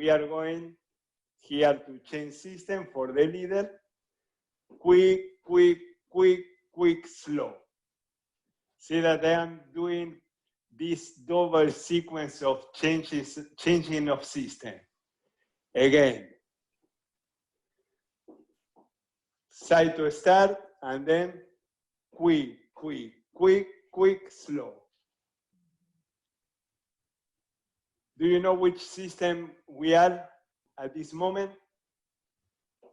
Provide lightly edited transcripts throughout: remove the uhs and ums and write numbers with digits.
we are going here to change system for the leader. Quick, quick, quick, quick, slow. See that I am doing this double sequence of changing of system. Again, side to start, and then quick, quick, quick, quick, slow. Do you know which system we are at this moment?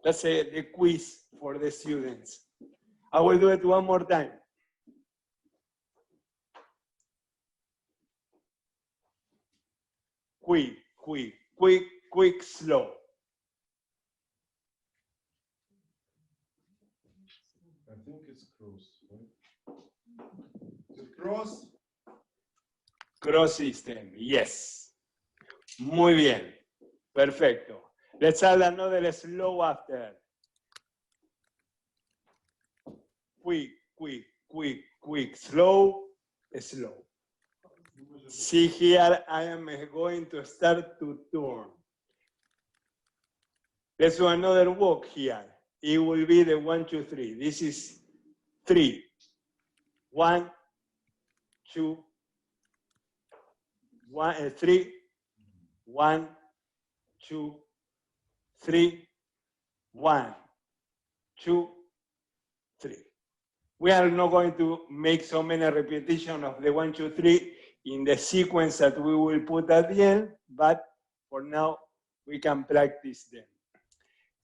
That's the quiz for the students. I will do it one more time. Quick, quick, quick, quick, slow. I think it's cross, right? Is it cross? Cross system, yes. Muy bien. Perfecto. Let's add another slow after. Quick, quick, quick, quick, slow, slow. See here, I am going to start to turn. Let's do another walk here. It will be the 1, 2, 3. This is 3. 1, 2, 1, 3. 1, 2, 3. 1, 2, 3. We are not going to make so many repetitions of the 1, 2, 3 in the sequence that we will put at the end, but for now, we can practice them.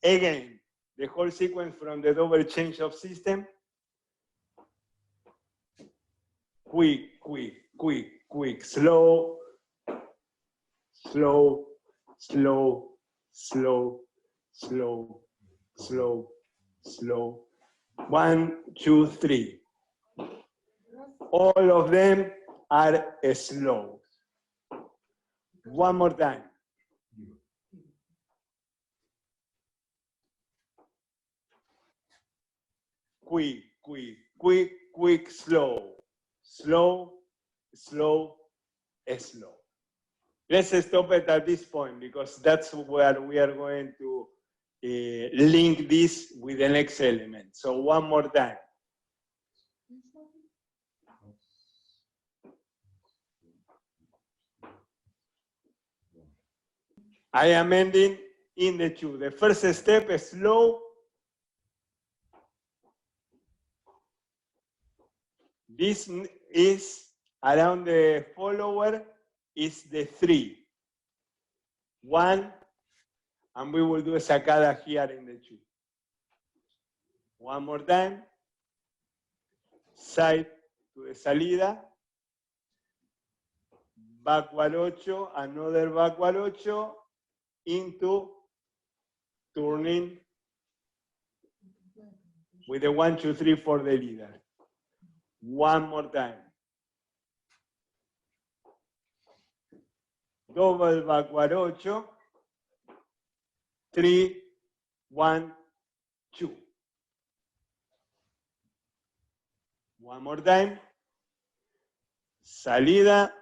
Again, the whole sequence from the double change of system. Quick, quick, quick, quick, slow, slow, slow, slow, slow, slow, slow. 1, 2, 3. All of them are slow. One more time. Quick, quick, quick, quick, slow. Slow, slow, slow. Let's stop it at this point because that's where we are going to link this with the next element. So one more time. I am ending in the 2. The first step is slow. This is around the follower is the 3. 1, and we will do a sacada here in the 2. One more time. Side to the salida. Backward 8, another backward 8 into turning with the 1, 2, 3 for the leader. One more time. Double backward 8, 3, 1, 2. One more time. Salida.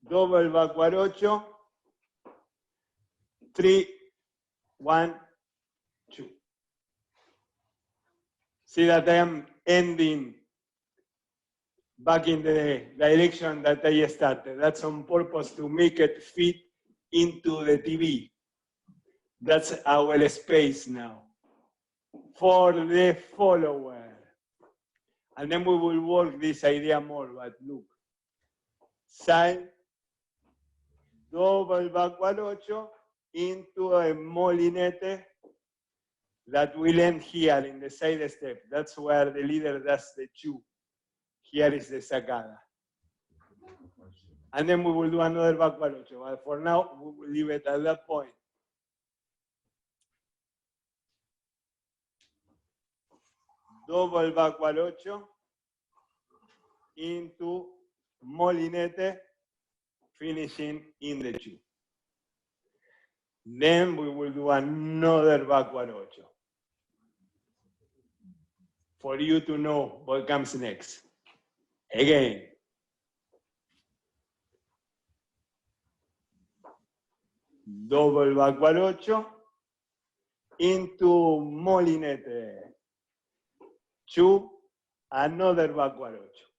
Double backward 8, 3, 1, 2. See that I am ending back in the direction that I started. That's on purpose to make it fit into the TV. That's our space now for the follower. And then we will work this idea more, but look. Side, double backward 8 into a molinete that will end here in the side step. That's where the leader does the 2. Here is the sacada. And then we will do another backward 8. But for now, we will leave it at that point. Double backward 8 into molinete, finishing in the 2. Then we will do another backward 8 for you to know what comes next. Again. double backward ocho, into molinete, 2, another backward ocho.